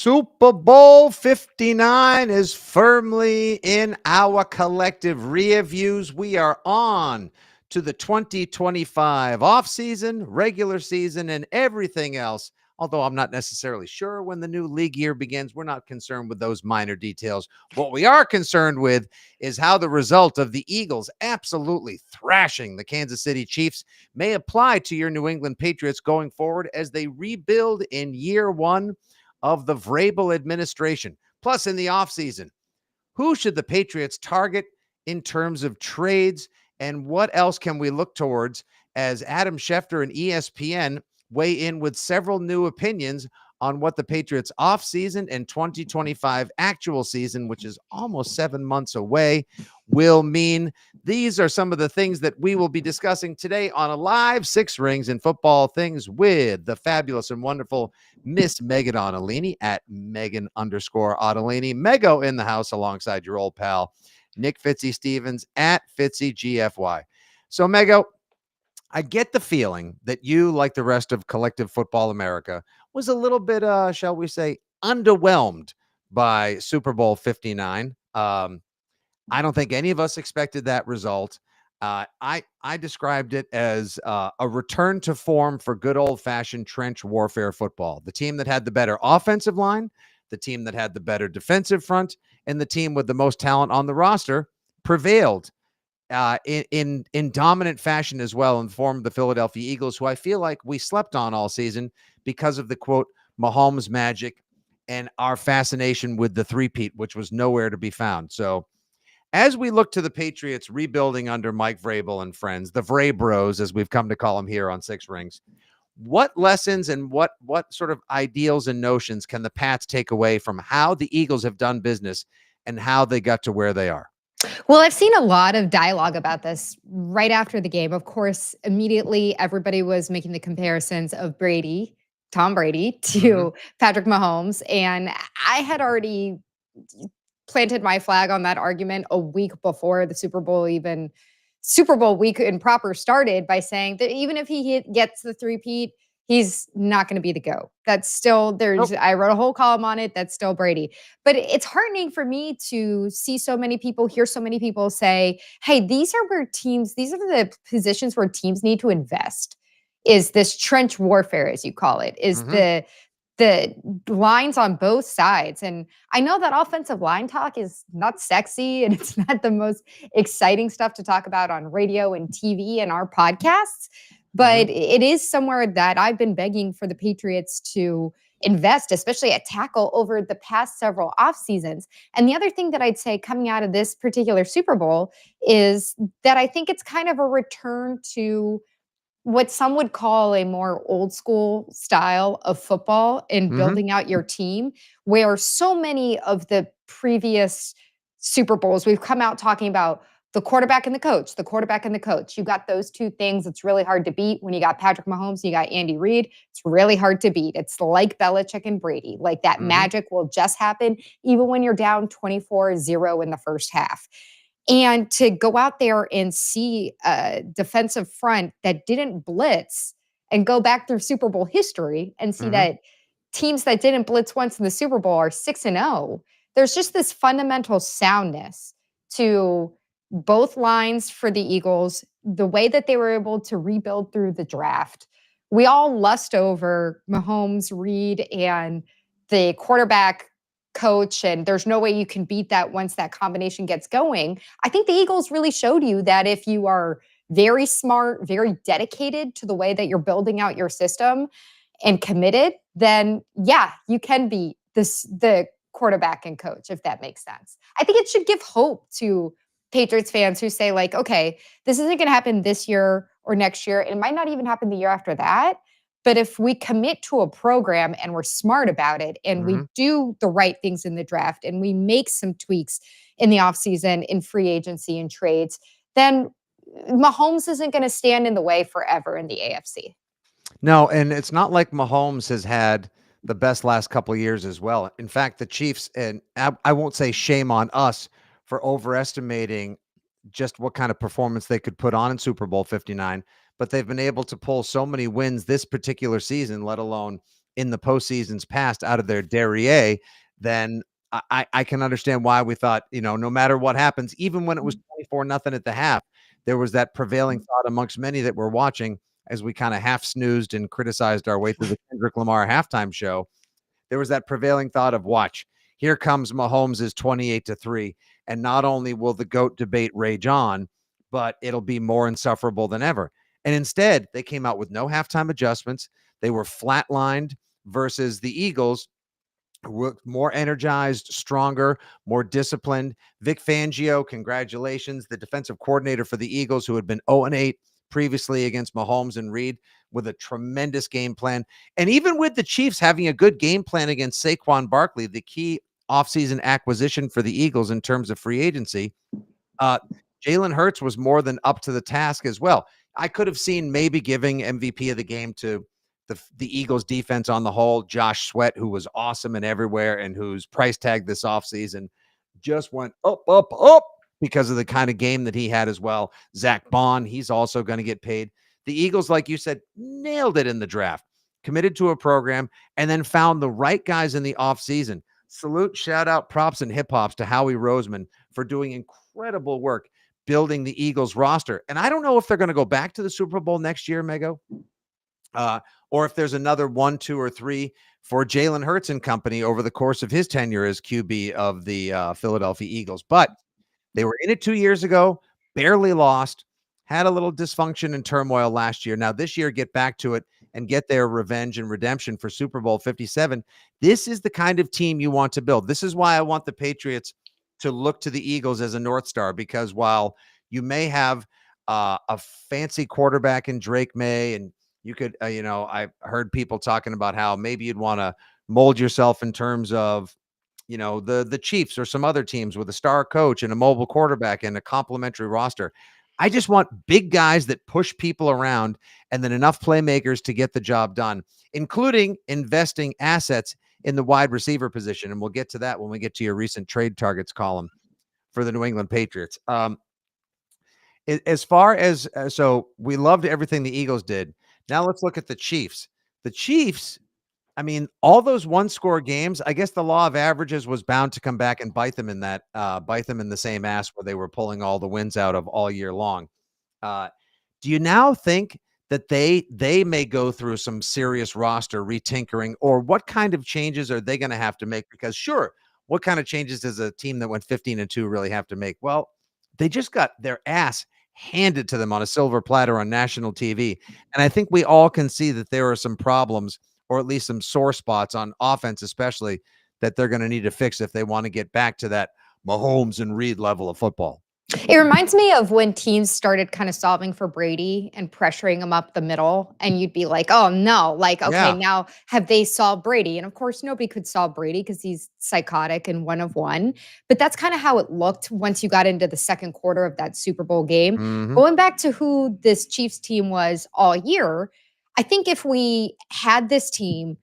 Super Bowl 59 is firmly in our collective rear views. We are on to the 2025 offseason, regular season, and everything else. Although I'm not necessarily sure when the new league year begins, we're not concerned with those minor details. What we are concerned with is how the result of the Eagles absolutely thrashing the Kansas City Chiefs may apply to your New England Patriots going forward as they rebuild in year one of the Vrabel administration. Plus, in the offseason, who should the Patriots target in terms of trades, and what else can we look towards as Adam Schefter and ESPN weigh in with several new opinions on what the Patriots offseason and 2025 actual season, which is almost 7 months away, will mean. These are some of the things that we will be discussing today on a live Six Rings in Football Things with the fabulous and wonderful Miss Megan Ottolini at Megan_Ottolini. Mego in the house alongside your old pal, Nick Fitzy Stevens at Fitzy GFY. So, Mego, I get the feeling that you, like the rest of collective football America, was a little bit, shall we say, underwhelmed by Super Bowl 59. I don't think any of us expected that result. I described it as a return to form for good old-fashioned trench warfare football. The team that had the better offensive line, the team that had the better defensive front, and the team with the most talent on the roster prevailed in dominant fashion as well, in the form of the Philadelphia Eagles, who I feel like we slept on all season because of the, quote, Mahomes magic and our fascination with the three-peat, which was nowhere to be found. So as we look to the Patriots rebuilding under Mike Vrabel and friends, the Vrabros, as we've come to call them here on Six Rings, what lessons and what sort of ideals and notions can the Pats take away from how the Eagles have done business and how they got to where they are? Well, I've seen a lot of dialogue about this right after the game. Of course, immediately everybody was making the comparisons of Tom Brady, to Patrick Mahomes. And I had already planted my flag on that argument a week before the Super Bowl week in proper started by saying that even if he gets the three-peat, he's not going to be the GOAT. That's still, I wrote a whole column on it. That's still Brady. But it's heartening for me to see so many people, hear so many people say, hey, these are the positions where teams need to invest, is this trench warfare, as you call it, is the lines on both sides. And I know that offensive line talk is not sexy and it's not the most exciting stuff to talk about on radio and TV and our podcasts, but it is somewhere that I've been begging for the Patriots to invest, especially at tackle, over the past several off seasons. And the other thing that I'd say coming out of this particular Super Bowl is that I think it's kind of a return to what some would call a more old school style of football in building out your team, where so many of the previous Super Bowls, we've come out talking about the quarterback and the coach. You got those two things. It's really hard to beat. When you got Patrick Mahomes, you got Andy Reid. It's really hard to beat. It's like Belichick and Brady. Like that magic will just happen even when you're down 24-0 in the first half. And to go out there and see a defensive front that didn't blitz, and go back through Super Bowl history and see that teams that didn't blitz once in the Super Bowl are 6-0. There's just this fundamental soundness to both lines for the Eagles, the way that they were able to rebuild through the draft. We all lust over Mahomes, Reid, and the quarterback coach, and there's no way you can beat that once that combination gets going. I think the Eagles really showed you that if you are very smart, very dedicated to the way that you're building out your system and committed, then yeah, you can beat the quarterback and coach, if that makes sense. I think it should give hope to Patriots fans who say, like, okay, this isn't going to happen this year or next year. It might not even happen the year after that. But if we commit to a program and we're smart about it and we do the right things in the draft and we make some tweaks in the offseason, in free agency and trades, then Mahomes isn't going to stand in the way forever in the AFC. No, and it's not like Mahomes has had the best last couple of years as well. In fact, the Chiefs, and I won't say shame on us for overestimating just what kind of performance they could put on in Super Bowl 59, but they've been able to pull so many wins this particular season, let alone in the postseasons past out of their derriere, then I can understand why we thought, no matter what happens, even when it was 24-0 at the half, there was that prevailing thought amongst many that were watching as we kind of half snoozed and criticized our way through the Kendrick Lamar halftime show. There was that prevailing thought of, watch, here comes Mahomes is 28-3. And not only will the GOAT debate rage on, but it'll be more insufferable than ever. And instead, they came out with no halftime adjustments. They were flatlined versus the Eagles, more energized, stronger, more disciplined. Vic Fangio, congratulations, the defensive coordinator for the Eagles, who had been 0-8 previously against Mahomes and Reed, with a tremendous game plan. And even with the Chiefs having a good game plan against Saquon Barkley, the key offseason acquisition for the Eagles in terms of free agency, Jalen Hurts was more than up to the task as well. I could have seen maybe giving MVP of the game to the Eagles defense on the whole, Josh Sweat, who was awesome and everywhere and whose price tag this offseason just went up, up, up because of the kind of game that he had as well. Zach Bond, he's also going to get paid. The Eagles, like you said, nailed it in the draft, committed to a program, and then found the right guys in the offseason. Salute, shout out, props, and hip hops to Howie Roseman for doing incredible work building the Eagles roster. And I don't know if they're going to go back to the Super Bowl next year, Mego, or if there's another 1, 2, or 3 for Jalen Hurts and company over the course of his tenure as QB of the Philadelphia Eagles. But they were in it 2 years ago, barely lost, had a little dysfunction and turmoil last year. Now this year, get back to it and get their revenge and redemption for Super Bowl 57. This is the kind of team you want to build. This is why I want the Patriots to look to the Eagles as a North Star, because while you may have a fancy quarterback in Drake May, and you could, I've heard people talking about how maybe you'd want to mold yourself in terms of, the Chiefs or some other teams with a star coach and a mobile quarterback and a complementary roster. I just want big guys that push people around and then enough playmakers to get the job done, including investing assets in the wide receiver position. And we'll get to that when we get to your recent trade targets column for the New England Patriots. As far as, so we loved everything the Eagles did. Now let's look at the Chiefs. The Chiefs, I mean, all those one-score games, I guess the law of averages was bound to come back and bite them in the same ass where they were pulling all the wins out of all year long. Do you now think that they may go through some serious roster retinkering, or what kind of changes are they going to have to make? Because sure, what kind of changes does a team that went 15-2 really have to make? Well, they just got their ass handed to them on a silver platter on national TV. And I think we all can see that there are some problems, or at least some sore spots on offense, especially, that they're going to need to fix if they want to get back to that Mahomes and Reed level of football. It reminds me of when teams started kind of solving for Brady and pressuring him up the middle, and you'd be like, oh no, like, okay, now have they solved Brady? And of course, nobody could solve Brady because he's psychotic and one of one. But that's kind of how it looked once you got into the second quarter of that Super Bowl game. Mm-hmm. Going back to who this Chiefs team was all year, I think if we had this team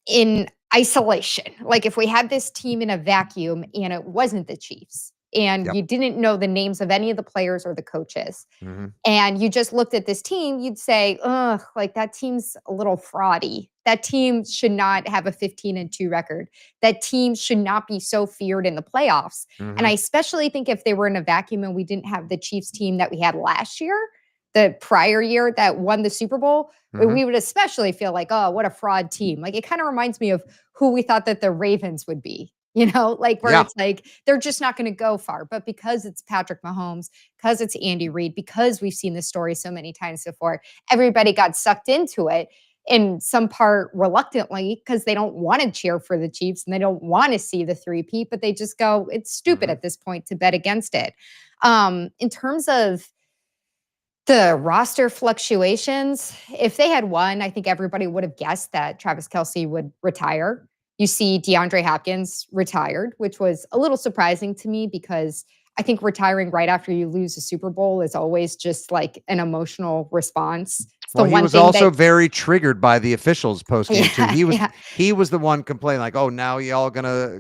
in isolation, like if we had this team in a vacuum and it wasn't the Chiefs, and you didn't know the names of any of the players or the coaches, and you just looked at this team, you'd say, ugh, like that team's a little fraudy. That team should not have a 15-2 record. That team should not be so feared in the playoffs. And I especially think if they were in a vacuum and we didn't have the Chiefs team that we had last year, the prior year that won the Super Bowl, we would especially feel like, oh, what a fraud team. Like it kind of reminds me of who we thought that the Ravens would be. Like where it's like, they're just not going to go far. But because it's Patrick Mahomes, because it's Andy Reid, because we've seen this story so many times before, everybody got sucked into it in some part reluctantly because they don't want to cheer for the Chiefs and they don't want to see the three-peat, but they just go, it's stupid at this point to bet against it. In terms of the roster fluctuations, if they had won, I think everybody would have guessed that Travis Kelce would retire. You see DeAndre Hopkins retired, which was a little surprising to me because I think retiring right after you lose a Super Bowl is always just like an emotional response. Well, he was also very triggered by the officials post-game too. He was the one complaining like, oh, now y'all gonna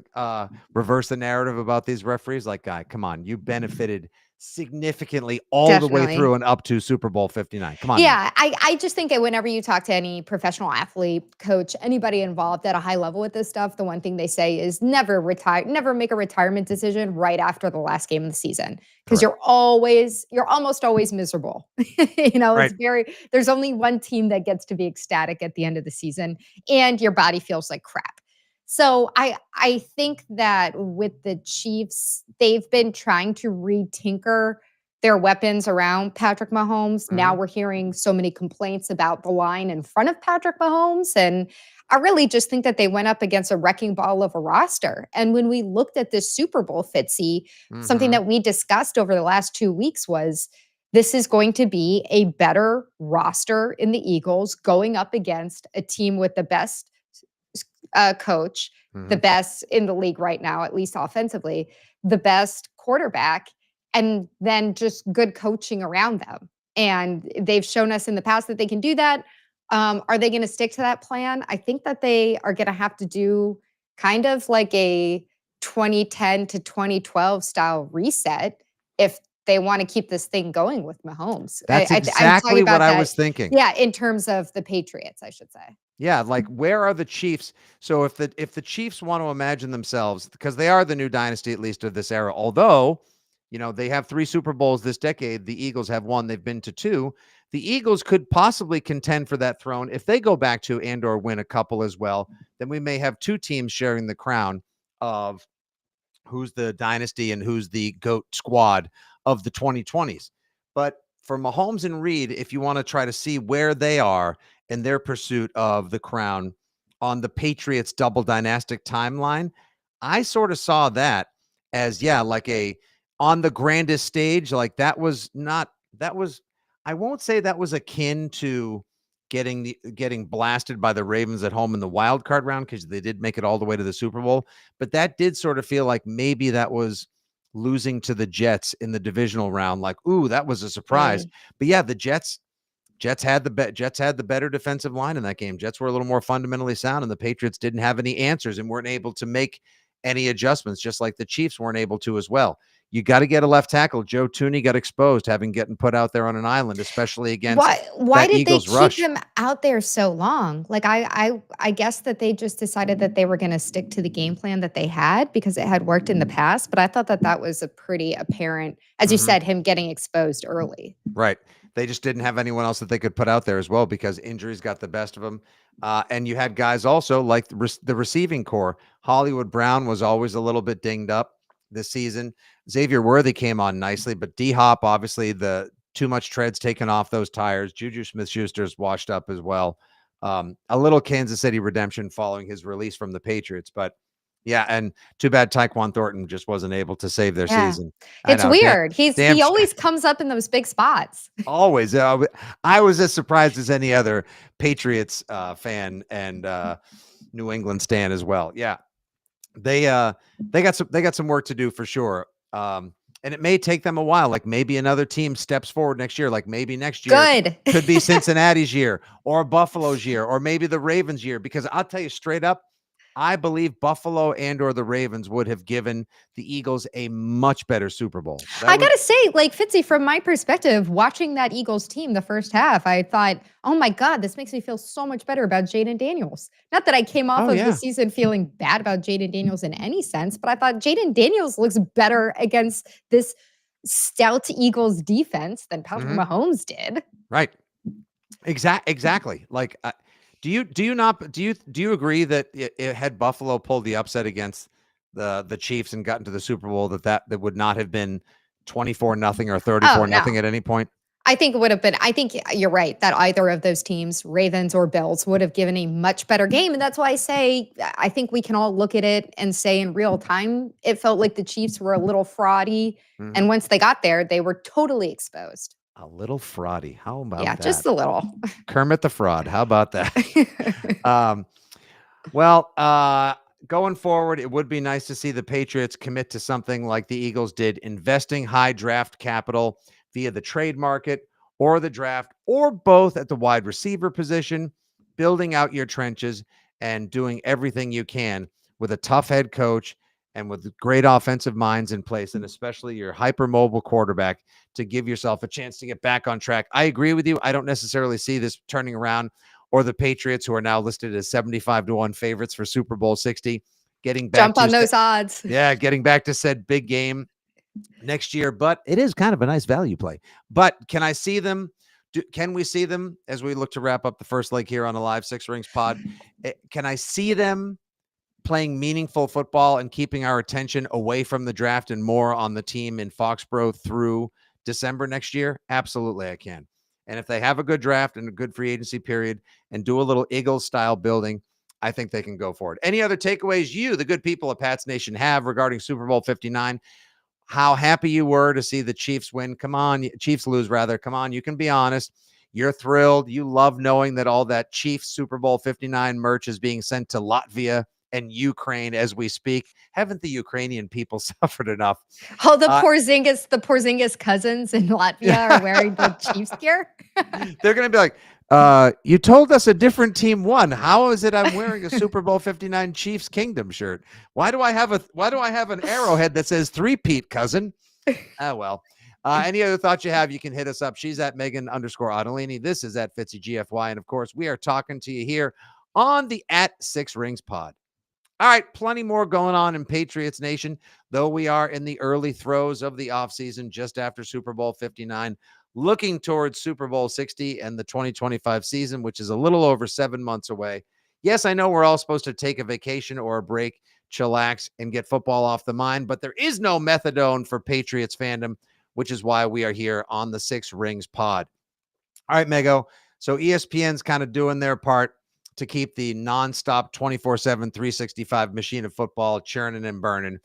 reverse the narrative about these referees? Like, guy, come on, you benefited significantly all the way Definitely. through and up to Super Bowl 59. Come on now. Yeah, I just think that whenever you talk to any professional athlete, coach, anybody involved at a high level with this stuff, the one thing they say is never retire, never make a retirement decision right after the last game of the season because Correct. you're almost always miserable. It's Right. there's only one team that gets to be ecstatic at the end of the season and your body feels like crap. So I think that with the Chiefs, they've been trying to retinker their weapons around Patrick Mahomes. Now Mhm. we're hearing so many complaints about the line in front of Patrick Mahomes. And I really just think that they went up against a wrecking ball of a roster. And when we looked at this Super Bowl, Fitzy, something Mhm. that we discussed over the last 2 weeks was this is going to be a better roster in the Eagles going up against a team with the best coach, the Mhm. best in the league right now, at least offensively, the best quarterback, and then just good coaching around them. And they've shown us in the past that they can do that. Are they going to stick to that plan? I think that they are going to have to do kind of like a 2010 to 2012 style reset if they want to keep this thing going with Mahomes. That's I'm talking exactly what about I that. was thinking. Yeah, in terms of the Patriots, I should say. Yeah, like where are the Chiefs? So if the Chiefs want to imagine themselves, because they are the new dynasty at least of this era, although they have 3 Super Bowls this decade. The Eagles have one. They've been to two. The Eagles could possibly contend for that throne if they go back to and or win a couple as well. Then we may have two teams sharing the crown of who's the dynasty and who's the GOAT squad of the 2020s. But for Mahomes and Reed, if you want to try to see where they are in their pursuit of the crown on the Patriots double dynastic timeline, I sort of saw that as, yeah, like a on the grandest stage. Like that was not, that was, I won't say that was akin to getting blasted by the Ravens at home in the wild card round because they did make it all the way to the Super Bowl. But that did sort of feel like maybe that was losing to the Jets in the divisional round. Like, ooh, that was a surprise. Really. But yeah, the Jets had the better defensive line in that game. Jets were a little more fundamentally sound, and the Patriots didn't have any answers and weren't able to make any adjustments, just like the Chiefs weren't able to as well. You got to get a left tackle. Joe Tooney got exposed, having getting put out there on an island, especially against Why that did they Eagles keep rush. him out there so long? Like, I guess that they just decided that they were gonna stick to the game plan that they had because it had worked in the past, but I thought that that was a pretty apparent, as you Mhm. said, him getting exposed early. Right. They just didn't have anyone else that they could put out there as well because injuries got the best of them. And you had guys also like the receiving core. Hollywood Brown was always a little bit dinged up this season. Xavier Worthy came on nicely, but D Hop, obviously, the too much treads taken off those tires. Juju Smith Schuster's washed up as well. A little Kansas City redemption following his release from the Patriots. But yeah, and too bad Tyquan Thornton just wasn't able to save their Yeah. season. I It's know. Damn, weird. damn. He always comes up in those big spots. Always. I was as surprised as any other Patriots fan and New England stan as well. Yeah, they got some work to do for sure. And it may take them a while. Like maybe another team steps forward next year. Like maybe next year Good. could be Cincinnati's year or Buffalo's year or maybe the Ravens' year. Because I'll tell you straight up, I believe Buffalo and or the Ravens would have given the Eagles a much better Super Bowl. That I would. gotta say, like Fitzy, from my perspective, watching that Eagles team the first half, I thought, oh my God, this makes me feel so much better about Jaden Daniels. Not that I came off Oh of the yeah. season feeling bad about Jaden Daniels in any sense, but I thought Jaden Daniels looks better against this stout Eagles defense than Patrick Hmm. Mahomes did. Right. Exactly. Like, do you agree that it had Buffalo pulled the upset against the Chiefs and gotten to the Super Bowl that would not have been 24 nothing or Oh 34 no. nothing at any point? I think it would have been, I think you're right that either of those teams, Ravens or Bills, would have given a much better game. And that's why I say, I think we can all look at it and say in real time, it felt like the Chiefs were a little fraudy. Hmm. And once they got there, they were totally exposed. A little fraudy. How about Yeah, that? just a little. Kermit the Fraud. How about that? um, well, going forward, it would be nice to see the Patriots commit to something like the Eagles did, investing high draft capital via the trade market or the draft or both at the wide receiver position, building out your trenches and doing everything you can with a tough head coach and with great offensive minds in place, and especially your hypermobile quarterback, to give yourself a chance to get back on track. I agree with you. I don't necessarily see this turning around, or the Patriots, who are now listed as 75-1 favorites for Super Bowl 60, getting back Jump to on those odds. getting back to said big game next year. But it is kind of a nice value play. But can I see them? Can we see them as we look to wrap up the first leg here on the live Six Rings pod? Can I see them playing meaningful football and keeping our attention away from the draft and more on the team in Foxborough through December next year? Absolutely, I can. And if they have a good draft and a good free agency period and do a little Eagles style building, I think they can go for it. Any other takeaways you, the good people of Pats Nation, have regarding Super Bowl 59? How happy you were to see the Chiefs win. Come on, Chiefs lose rather. Come on, you can be honest. You're thrilled. You love knowing that all that Chiefs Super Bowl 59 merch is being sent to Latvia and Ukraine as we speak. Haven't the Ukrainian people suffered enough? Oh, the Porzingis cousins in Latvia are wearing the Chiefs gear. They're going to be like, you told us a different team won. How is it I'm wearing a Super Bowl 59 Chiefs Kingdom shirt? Why do I have an arrowhead that says three-peat, cousin? Oh, well. Any other thoughts you have, you can hit us up. She's at Megan_Ottolini. This is at Fitzy GFY. And of course, we are talking to you here on the at Six Rings pod. All right, plenty more going on in Patriots Nation, though we are in the early throes of the offseason, just after Super Bowl 59, looking towards Super Bowl 60 and the 2025 season, which is a little over 7 months away. Yes, I know we're all supposed to take a vacation or a break, chillax, and get football off the mind, but there is no methadone for Patriots fandom, which is why we are here on the Six Rings pod. All right, Mego. So ESPN's kind of doing their part to keep the nonstop 24/7, 365 machine of football churning and burning.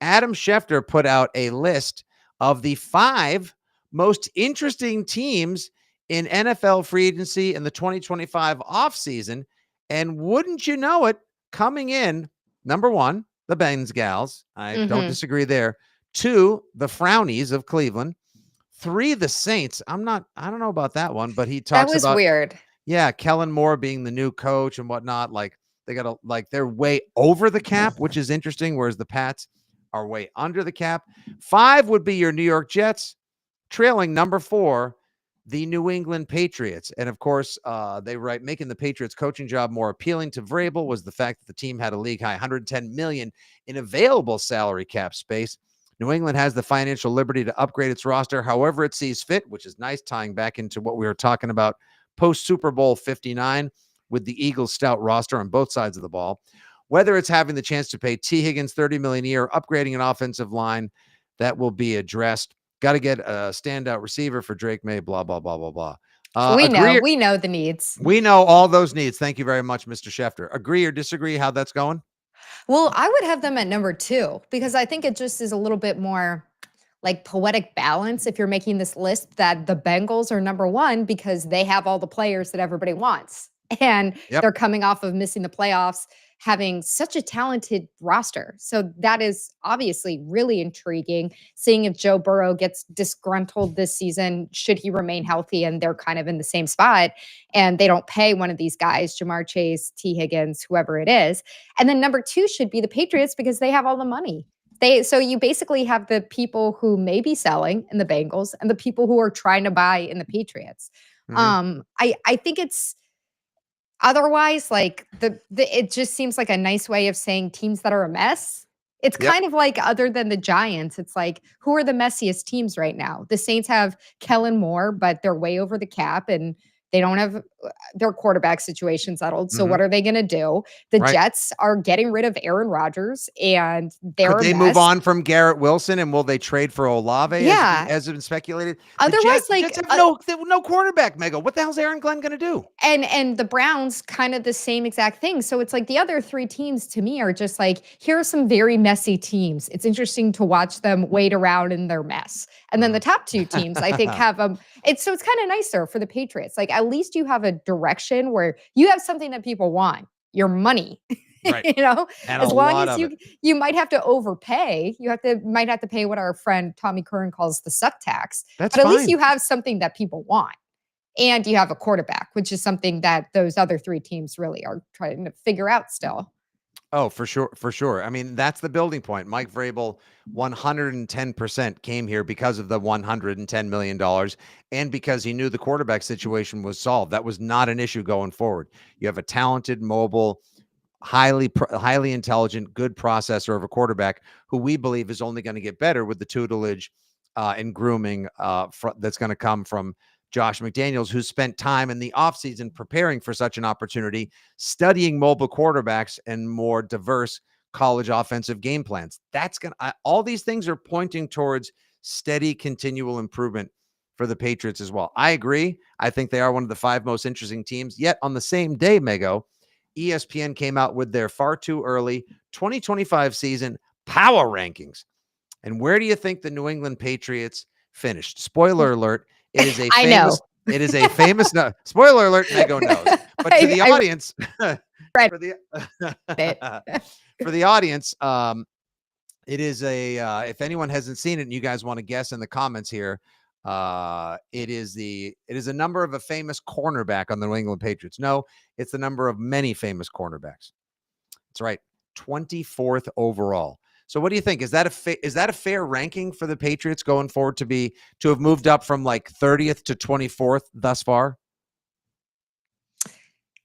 Adam Schefter put out a list of the 5 most interesting teams in NFL free agency in the 2025 offseason. And wouldn't you know it, coming in, number 1, the Bengals. I don't disagree there. 2, the Frownies of Cleveland. 3, the Saints. I don't know about that one, but he talks about weird. Yeah, Kellen Moore being the new coach and whatnot. Like they're way over the cap, which is interesting, whereas the Pats are way under the cap. 5 would be your New York Jets, trailing number 4, the New England Patriots. And of course, they write, making the Patriots coaching job more appealing to Vrabel was the fact that the team had a league high $110 million in available salary cap space. New England has the financial liberty to upgrade its roster however it sees fit, which is nice, tying back into what we were talking about post Super Bowl 59 with the Eagles' stout roster on both sides of the ball. Whether it's having the chance to pay T. Higgins $30 million a year, upgrading an offensive line, that will be addressed. Got to get a standout receiver for Drake May, blah, blah, blah, blah, blah. We know the needs. We know all those needs. Thank you very much, Mr. Schefter. Agree or disagree how that's going? Well, I would have them at number 2 because I think it just is a little bit more like poetic balance if you're making this list that the Bengals are number 1 because they have all the players that everybody wants. And they're coming off of missing the playoffs, having such a talented roster. So that is obviously really intriguing. Seeing if Joe Burrow gets disgruntled this season, should he remain healthy and they're kind of in the same spot and they don't pay one of these guys, Jamar Chase, T. Higgins, whoever it is. And then number 2 should be the Patriots because they have all the money. So you basically have the people who may be selling in the Bengals and the people who are trying to buy in the Patriots. I think it's otherwise like it just seems like a nice way of saying teams that are a mess. It's kind of like, other than the Giants, it's like, who are the messiest teams right now? The Saints have Kellen Moore, but they're way over the cap and they don't have their quarterback situation settled. So what are they going to do? The Jets are getting rid of Aaron Rodgers and Could they move on from Garrett Wilson, and will they trade for Olave as has been speculated? Otherwise, the Jets have no quarterback, Mego. What the hell's Aaron Glenn going to do? And the Browns, kind of the same exact thing. So it's like the other 3 teams to me are just like, here are some very messy teams. It's interesting to watch them wait around in their mess. And then the top 2 teams, I think, have it's kind of nicer for the Patriots. Like, at least you have a direction where you have something that people want, your money. Right. And as long as you might have to overpay, might have to pay what our friend Tommy Curran calls the suck tax. That's but at fine. least you have something that people want. And you have a quarterback, which is something that those other 3 teams really are trying to figure out still. Oh, for sure, for sure. I mean, that's the building point. Mike Vrabel 110% came here because of the $110 million and because he knew the quarterback situation was solved. That was not an issue going forward. You have a talented, mobile, highly intelligent, good processor of a quarterback who we believe is only going to get better with the tutelage and grooming that's going to come from Josh McDaniels, who spent time in the offseason preparing for such an opportunity, studying mobile quarterbacks and more diverse college offensive game plans. That's going to, all these things are pointing towards steady, continual improvement for the Patriots as well. I agree. I think they are one of the 5 most interesting teams. Yet on the same day, Mego, ESPN came out with their far too early 2025 season power rankings. And where do you think the New England Patriots finished? Spoiler alert, it is a I know. famous, it is a famous, no, spoiler alert, Mego knows. But to the I audience, read for the it. for the audience, it is if anyone hasn't seen it and you guys want to guess in the comments here, it is a number of a famous cornerback on the New England Patriots. No, it's the number of many famous cornerbacks. That's right, 24th overall. So what do you think? Is that a fair ranking for the Patriots going forward to have moved up from like 30th to 24th thus far?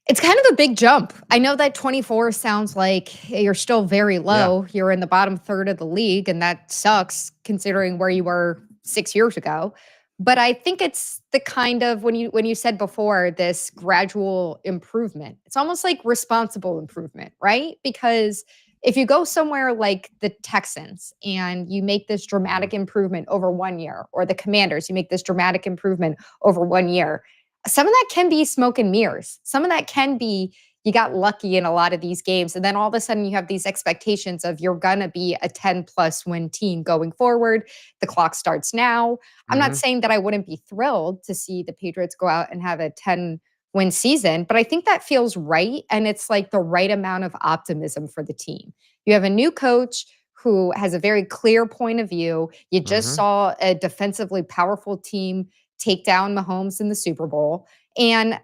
It's kind of a big jump. I know that 24 sounds like you're still very low. You're in the bottom third of the league, and that sucks considering where you were 6 years ago. But I think it's the kind of when you said before this gradual improvement. It's almost like responsible improvement, right? Because if you go somewhere like the Texans and you make this dramatic improvement over 1 year, or the Commanders, you make this dramatic improvement over 1 year, some of that can be smoke and mirrors. Some of that can be you got lucky in a lot of these games. And then all of a sudden you have these expectations of you're going to be a 10 plus win team going forward. The clock starts now. I'm not Mm-hmm. saying that I wouldn't be thrilled to see the Patriots go out and have a 10-win season, but I think that feels right. And it's like the right amount of optimism for the team. You have a new coach who has a very clear point of view. You just Mm-hmm. saw a defensively powerful team take down Mahomes in the Super Bowl. And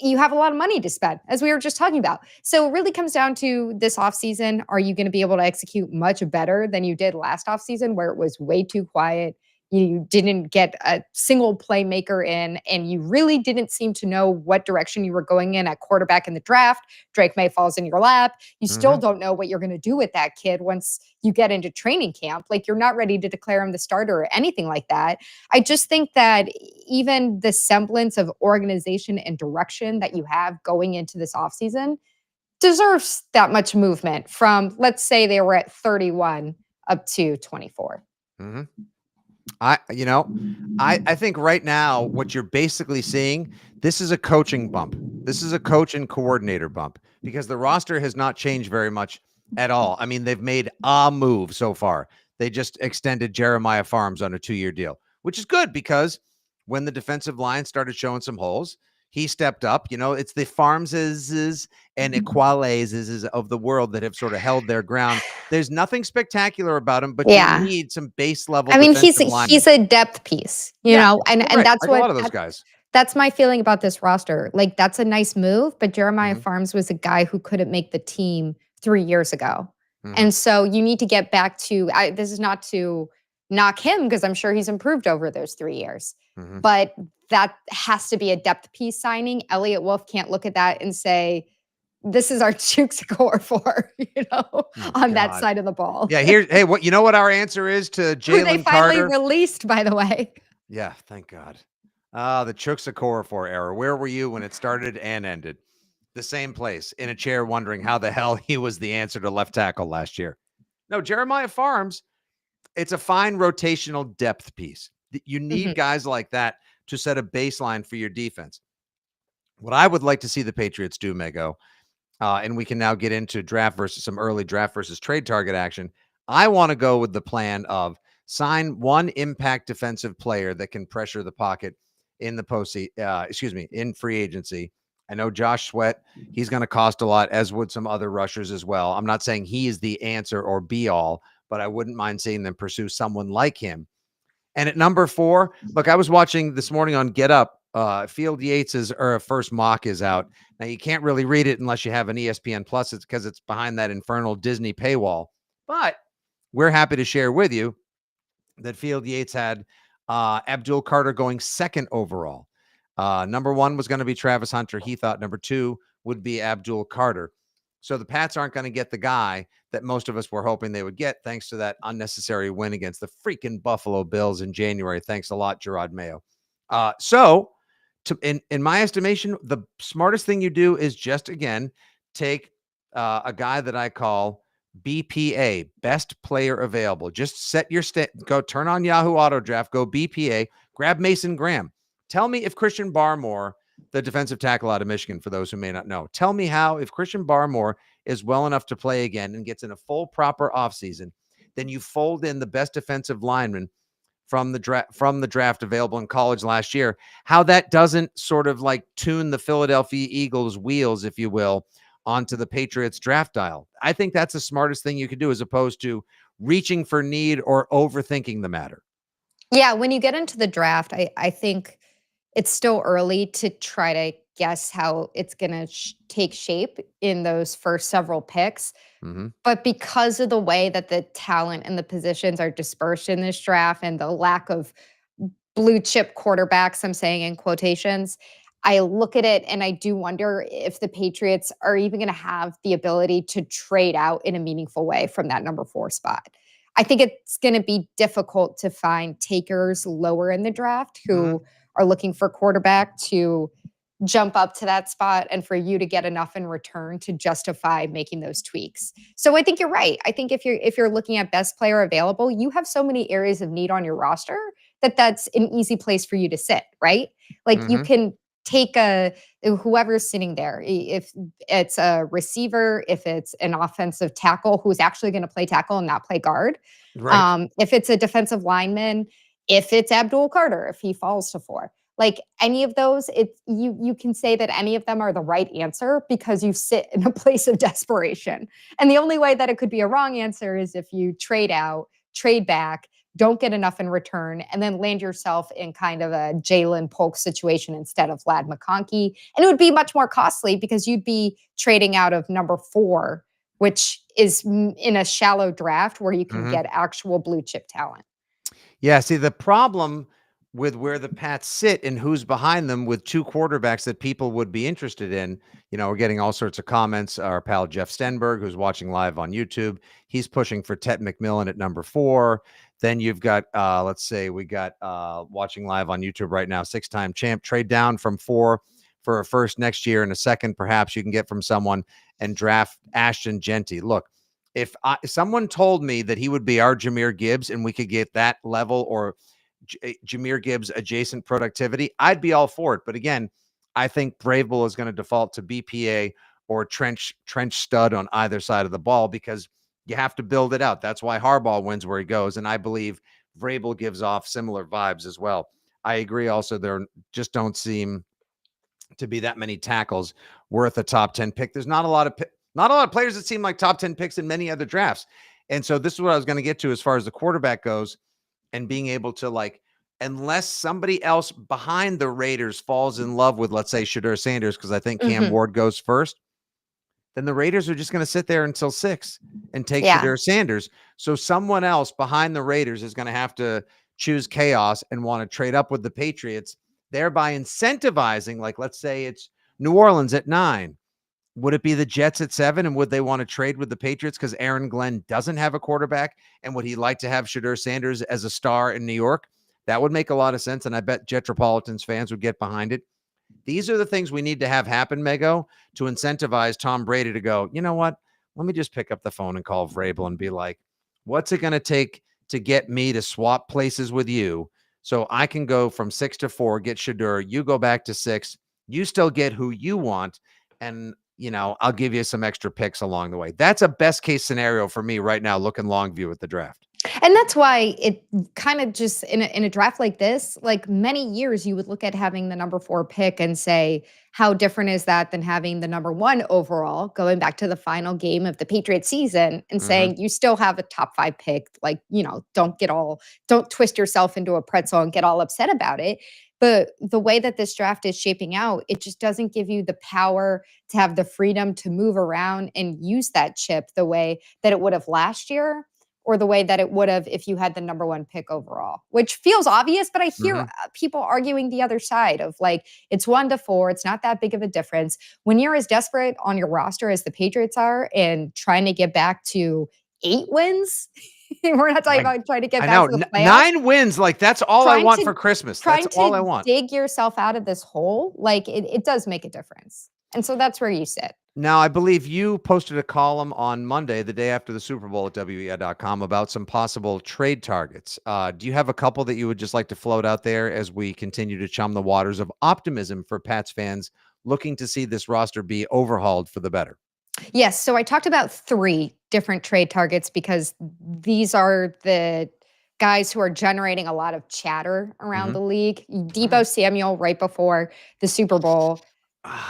you have a lot of money to spend, as we were just talking about. So it really comes down to this offseason. Are you going to be able to execute much better than you did last offseason, where it was way too quiet? You didn't get a single playmaker in, and you really didn't seem to know what direction you were going in at quarterback in the draft. Drake May falls in your lap. You still don't know what you're going to do with that kid once you get into training camp. Like, you're not ready to declare him the starter or anything like that. I just think that even the semblance of organization and direction that you have going into this offseason deserves that much movement from, let's say they were at 31 up to 24. Mm-hmm. I think right now what you're basically seeing, this is a coaching bump. This is a coach and coordinator bump because the roster has not changed very much at all. I mean, they've made a move so far. They just extended Jeremiah Farms on a 2-year deal, which is good because when the defensive line started showing some holes, he stepped up. It's the Farmses and Equaleses of the world that have sort of held their ground. There's nothing spectacular about him, but you Yeah. need some base level I mean, defensive linemen. he's a depth piece, Yeah, and right, that's like a what lot of those guys. that's my feeling about this roster. Like, that's a nice move, but Jeremiah Mhm, Farms was a guy who couldn't make the team 3 years ago. mhm, And so you need to get back to this is not to knock him because I'm sure he's improved over those 3 years. mhm. But that has to be a depth piece signing. Elliott Wolf can't look at that and say, "This is our Chooks core for," Oh, on that God. side of the ball. Yeah, hey, what our answer is to Who they Jalen finally Carter? released, by the way. Yeah, thank God. The Chuksakora era. Where were you when it started and ended? The same place, in a chair wondering how the hell he was the answer to left tackle last year. No, Jeremiah Farms, it's a fine rotational depth piece. You need Mhm. guys like that to set a baseline for your defense. What I would like to see the Patriots do, Mego, and we can now get into some early draft versus trade target action. I want to go with the plan of sign one impact defensive player that can pressure the pocket in in free agency. I know Josh Sweat, he's going to cost a lot, as would some other rushers as well. I'm not saying he is the answer or be all, but I wouldn't mind seeing them pursue someone like him. And at number 4, look, I was watching this morning on Get Up Field Yates's first mock is out. Now you can't really read it unless you have an ESPN Plus. It's because it's behind that infernal Disney paywall. But we're happy to share with you that Field Yates had Abdul Carter going second overall. Number one was going to be Travis Hunter. He thought number two would be Abdul Carter. So the Pats aren't going to get the guy that most of us were hoping they would get, thanks to that unnecessary win against the freaking Buffalo Bills in January. Thanks a lot, Gerard Mayo. In my estimation, the smartest thing you do is just, again, take a guy that I call BPA, best player available. Just set your go turn on Yahoo Auto Draft, go BPA, grab Mason Graham. Tell me if Christian Barmore, the defensive tackle out of Michigan, for those who may not know, tell me how, if Christian Barmore is well enough to play again and gets in a full proper offseason, then you fold in the best defensive lineman from the draft available in college last year, how that doesn't sort of like tune the Philadelphia Eagles wheels, if you will, onto the Patriots draft dial. I think that's the smartest thing you could do, as opposed to reaching for need or overthinking the matter. Yeah, when you get into the draft, I think it's still early to try to guess how it's going to take shape in those first several picks. Mm-hmm. But because of the way that the talent and the positions are dispersed in this draft and the lack of blue chip quarterbacks, I'm saying in quotations, I look at it and I do wonder if the Patriots are even going to have the ability to trade out in a meaningful way from that number 4 spot. I think it's going to be difficult to find takers lower in the draft who are looking for quarterback to jump up to that spot and for you to get enough in return to justify making those tweaks. So I think you're right. I think if you're looking at best player available, you have so many areas of need on your roster that that's an easy place for you to sit, right? Like you can take whoever's sitting there, if it's a receiver, if it's an offensive tackle who's actually going to play tackle and not play guard, right? If it's a defensive lineman, if it's Abdul Carter, if he falls to 4. Like any of those, you can say that any of them are the right answer because you sit in a place of desperation. And the only way that it could be a wrong answer is if you trade out, trade back, don't get enough in return, and then land yourself in kind of a Jalen Polk situation instead of Vlad McConkey. And it would be much more costly because you'd be trading out of number 4, which is in a shallow draft where you can get actual blue chip talent. Yeah, see, the problem with where the Pats sit and who's behind them with 2 quarterbacks that people would be interested in, we're getting all sorts of comments. Our pal Jeff Stenberg, who's watching live on YouTube, he's pushing for Tet McMillan at number 4. Then you've got, let's say we got watching live on YouTube right now, 6-time champ, trade down from 4 for a first next year and a second, perhaps you can get from someone, and draft Ashton Genty. Look, if someone told me that he would be our Jahmyr Gibbs and we could get that level or Jahmyr Gibbs adjacent productivity, I'd be all for it. But again, I think Vrabel is going to default to BPA or trench stud on either side of the ball because you have to build it out. That's why Harbaugh wins where he goes. And I believe Vrabel gives off similar vibes as well. I agree also, there just don't seem to be that many tackles worth a top 10 pick. There's not a lot of players that seem like top 10 picks in many other drafts. And so this is what I was going to get to as far as the quarterback goes, and being able to, unless somebody else behind the Raiders falls in love with, let's say, Shedeur Sanders, because I think Cam Ward goes first, then the Raiders are just going to sit there until 6 and take Shedeur Sanders. So someone else behind the Raiders is going to have to choose chaos and want to trade up with the Patriots, thereby incentivizing, let's say it's New Orleans at 9. Would it be the Jets at 7? And would they want to trade with the Patriots because Aaron Glenn doesn't have a quarterback? And would he like to have Shedeur Sanders as a star in New York? That would make a lot of sense. And I bet Jetropolitans fans would get behind it. These are the things we need to have happen, Mego, to incentivize Tom Brady to go, you know what? Let me just pick up the phone and call Vrabel and be like, what's it going to take to get me to swap places with you so I can go from 6 to 4, get Shedeur, you go back to 6, you still get who you want, and I'll give you some extra picks along the way. That's a best case scenario for me right now, looking long view at the draft. And that's why it kind of just in a draft like this, like many years, you would look at having the number 4 pick and say, how different is that than having the number 1 overall, going back to the final game of the Patriots season and saying you still have a top 5 pick. Don't twist yourself into a pretzel and get all upset about it. But the way that this draft is shaping out, it just doesn't give you the power to have the freedom to move around and use that chip the way that it would have last year, or the way that it would have if you had the number one pick overall, which feels obvious, but I hear people arguing the other side of like, it's 1-4. It's not that big of a difference. When you're as desperate on your roster as the Patriots are and trying to get back to 8 wins, we're not talking about trying to get back to the playoffs. 9 wins, like that's all I want for Christmas. That's all I want. Dig yourself out of this hole, like it does make a difference. And so that's where you sit. Now, I believe you posted a column on Monday, the day after the Super Bowl at WEI.com about some possible trade targets. Do you have a couple that you would just like to float out there as we continue to chum the waters of optimism for Pats fans looking to see this roster be overhauled for the better? Yes. So I talked about 3 different trade targets because these are the guys who are generating a lot of chatter around the league. Deebo Samuel, right before the Super Bowl,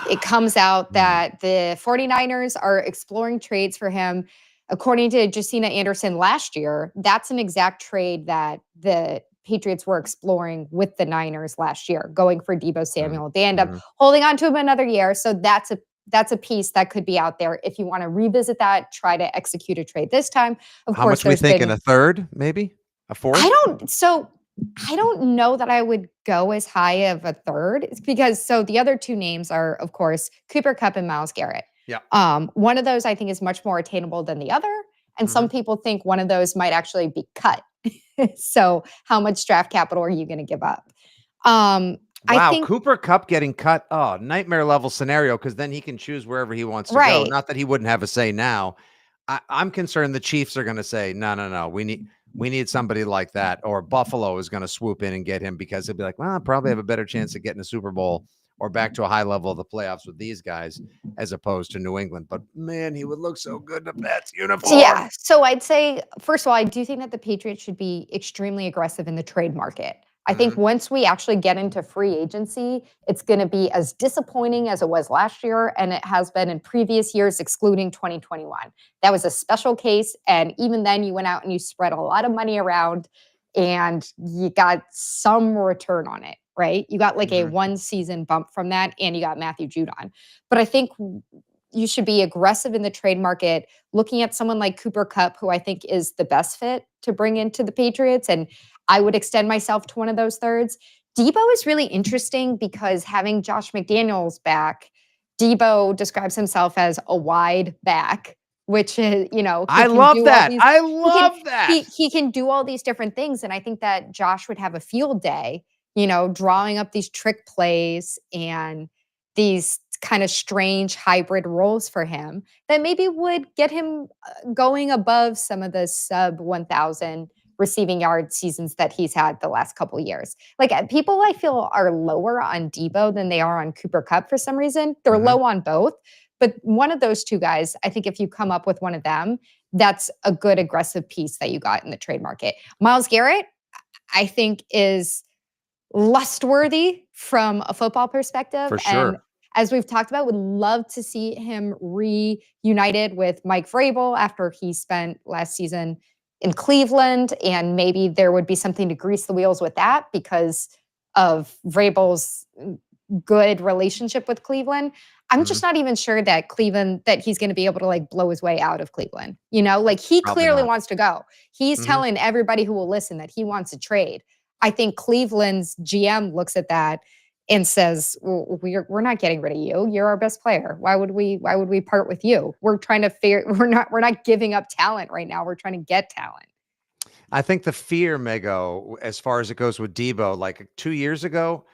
it comes out that the 49ers are exploring trades for him. According to Josina Anderson last year, that's an exact trade that the Patriots were exploring with the Niners last year, going for Deebo Samuel. They end up holding on to him another year. So that's a piece that could be out there. If you want to revisit that, try to execute a trade this time. Of How course, much we thinking? A third, maybe? A fourth? I don't know that I would go as high of a third. It's because the other 2 names are, of course, Cooper Kupp and Myles Garrett. Yeah. One of those I think is much more attainable than the other. And some people think one of those might actually be cut. So how much draft capital are you going to give up? I think Cooper Kupp getting cut. Oh, nightmare level scenario, because then he can choose wherever he wants to go. Not that he wouldn't have a say now. I'm concerned the Chiefs are going to say, no, we need somebody like that, or Buffalo is going to swoop in and get him because they'll be like, well, I probably have a better chance of getting a Super Bowl or back to a high level of the playoffs with these guys as opposed to New England. But man, he would look so good in a Pats uniform. Yeah. So I'd say, first of all, I do think that the Patriots should be extremely aggressive in the trade market. I think once we actually get into free agency, it's going to be as disappointing as it was last year, and it has been in previous years, excluding 2021. That was a special case, and even then you went out and you spread a lot of money around, and you got some return on it, right? You got like a 1-season bump from that, and you got Matthew Judon. But I think you should be aggressive in the trade market, looking at someone like Cooper Kupp, who I think is the best fit to bring into the Patriots, and I would extend myself to one of those thirds. Deebo is really interesting because having Josh McDaniels back, Deebo describes himself as a wide back, which is, I love that. He can do all these different things. And I think that Josh would have a field day, drawing up these trick plays and these kind of strange hybrid roles for him that maybe would get him going above some of the sub 1,000 receiving yard seasons that he's had the last couple of years. Like, people I feel are lower on Deebo than they are on Cooper Kupp for some reason. They're low on both, but one of those 2 guys, I think if you come up with one of them, that's a good aggressive piece that you got in the trade market. Myles Garrett, I think, is lust-worthy from a football perspective. For sure. And as we've talked about, would love to see him reunited with Mike Vrabel after he spent last season in Cleveland, and maybe there would be something to grease the wheels with that because of Vrabel's good relationship with Cleveland. I'm just not even sure that he's going to be able to like blow his way out of Cleveland. Like he clearly wants to go. He's telling everybody who will listen that he wants to trade. I think Cleveland's GM looks at that and says, well, we're not getting rid of you. You're our best player. Why would we part with you? We're trying to figure, we're not giving up talent right now. We're trying to get talent. I think the fear, Mego, as far as it goes with Deebo, like 2 years ago,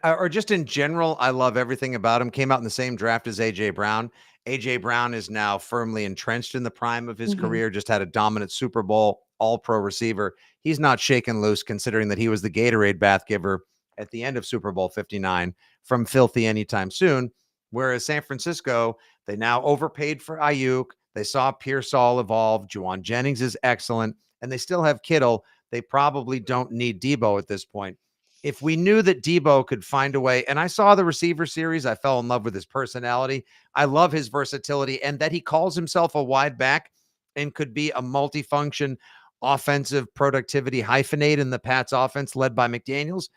or just in general, I love everything about him. Came out in the same draft as A.J. Brown. A.J. Brown is now firmly entrenched in the prime of his career, just had a dominant Super Bowl, all-pro receiver. He's not shaken loose, considering that he was the Gatorade bath giver at the end of Super Bowl 59 from filthy anytime soon. Whereas San Francisco, they now overpaid for Ayuk. They saw Pearsall evolve. Juwan Jennings is excellent. And they still have Kittle. They probably don't need Deebo at this point. If we knew that Deebo could find a way, and I saw the receiver series, I fell in love with his personality. I love his versatility and that he calls himself a wide back and could be a multifunction offensive productivity hyphenate in the Pats offense led by McDaniels.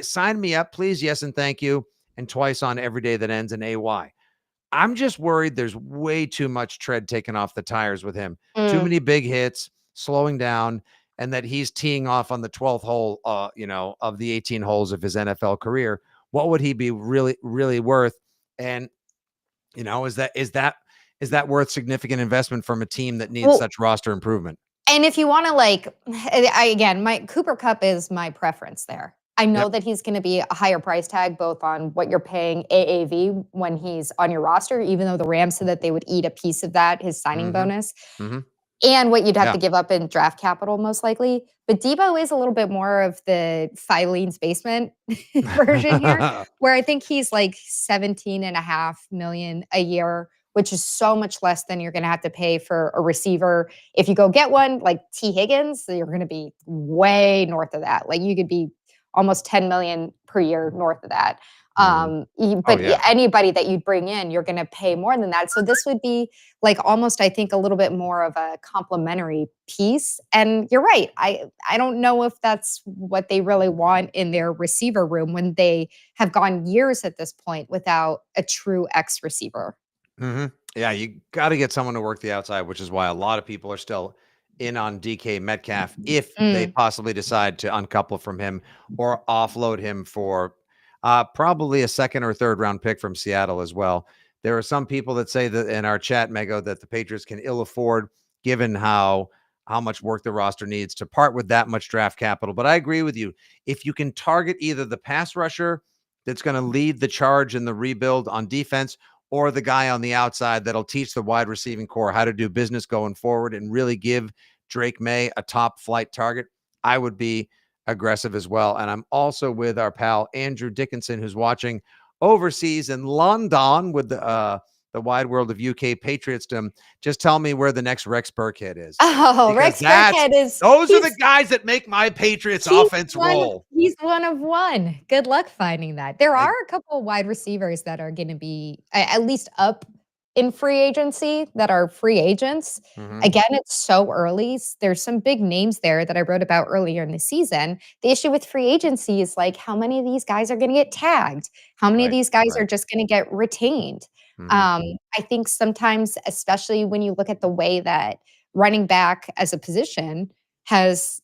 sign me up, please. Yes, and thank you. And twice on every day that ends in AY. I'm just worried there's way too much tread taken off the tires with him. Too Mm. many big hits, slowing down, and that he's teeing off on the 12th hole, of the 18 holes of his NFL career. What would he be really, really worth? And is that worth significant investment from a team that needs Well, such roster improvement? and if you wanna, like, again, my Cooper Kupp is my preference there. I know Yep. that he's gonna be a higher price tag both on what you're paying AAV when he's on your roster, even though the Rams said that they would eat a piece of that, his signing Mm-hmm. bonus, Mm-hmm. and what you'd have Yeah. to give up in draft capital most likely. But Debo is a little bit more of the Filene's basement version here, where I think he's like 17.5 million a year, which is so much less than you're gonna have to pay for a receiver. If you go get one like T. Higgins, you're gonna be way north of that. Like you could be almost 10 million per year north of that. Mhm. Oh, But yeah. anybody that you'd bring in, you're gonna pay more than that. So this would be like almost I think a little bit more of a complementary piece. And you're right. I don't know if that's what they really want in their receiver room when they have gone years at this point without a true X receiver. Mhm. Yeah, you gotta get someone to work the outside, which is why a lot of people are still in on DK Metcalf if they Mm. possibly decide to uncouple from him or offload him for, probably a second or third round pick from Seattle as well. There are some people that say that in our chat, Mego, that the Patriots can ill afford, given how much work the roster needs, to part with that much draft capital. But I agree with you. If you can target either the pass rusher that's gonna lead the charge in the rebuild on defense, or the guy on the outside that'll teach the wide receiving core how to do business going forward and really give Drake May a top flight target, I would be aggressive as well. And I'm also with our pal Andrew Dickinson, who's watching overseas in London with the wide world of UK Patriotsdom. Just tell me where the next Rex Burkhead is, Oh, because Rex Burkhead is those are the guys that make my Patriots he's offense one roll. he's one of one. Good luck finding that. There I, are a couple of wide receivers that are gonna be at least up in free agency that are free agents. mhm, Again, it's so early. There's some big names there that I wrote about earlier in the season. The issue with free agency is like how many of these guys are gonna get tagged? How many of right, these guys are right. just gonna get retained? Mhm, Um, I think sometimes, especially when you look at the way that running back as a position has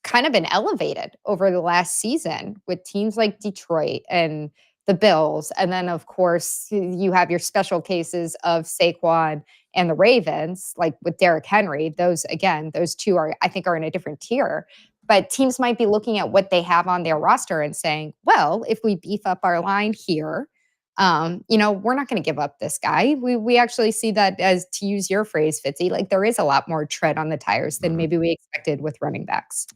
kind of been elevated over the last season with teams like Detroit and the Bills. And then, of course, you have your special cases of Saquon and the Ravens, like with Derrick Henry. Those, again, those two are, I think, are in a different tier. But teams might be looking at what they have on their roster and saying, well, if we beef up our line here, we're not going to give up this guy. We actually see that as, to use your phrase, Fitzy, like there is a lot more tread on the tires than mhm. maybe we expected with running backs.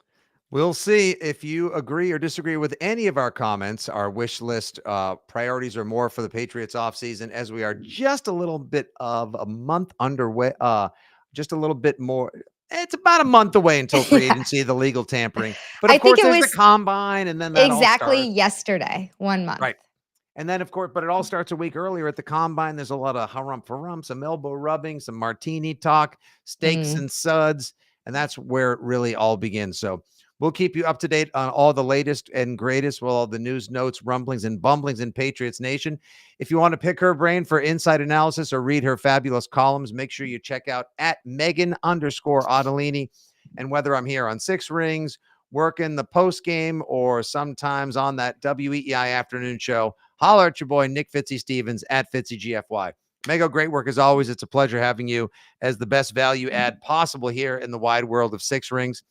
We'll see if you agree or disagree with any of our comments. Our wish list priorities are more for the Patriots offseason, as we are just a little bit of a month underway, just a little bit more. It's about a month away until free Yeah. agency, the legal tampering. But I of think course, it there's the was combine, and then that all exactly starts. yesterday, 1 month. Right. And then, of course, but it all starts a week earlier at the combine. There's a lot of harump, some elbow rubbing, some martini talk, steaks Mm. and suds. And that's where it really all begins. So we'll keep you up to date on all the latest and greatest, well, all the news, notes, rumblings, and bumblings in Patriots Nation. If you want to pick her brain for inside analysis or read her fabulous columns, make sure you check out at Megan_Ottolini. And whether I'm here on Six Rings, working the post game, or sometimes on that WEEI afternoon show, holler at your boy, Nick Fitzy Stevens at FitzyGFY. Mego, great work as always. It's a pleasure having you as the best value add possible here in the wide world of Six Rings.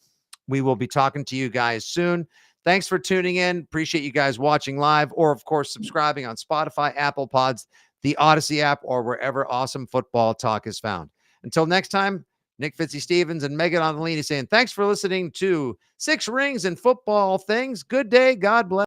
We will be talking to you guys soon. Thanks for tuning in. Appreciate you guys watching live, or, of course, subscribing on Spotify, Apple Pods, the Odyssey app, or wherever awesome football talk is found. Until next time, Nick Fitzy Stevens and Megan Ottolini saying thanks for listening to Six Rings and Football Things. Good day. God bless.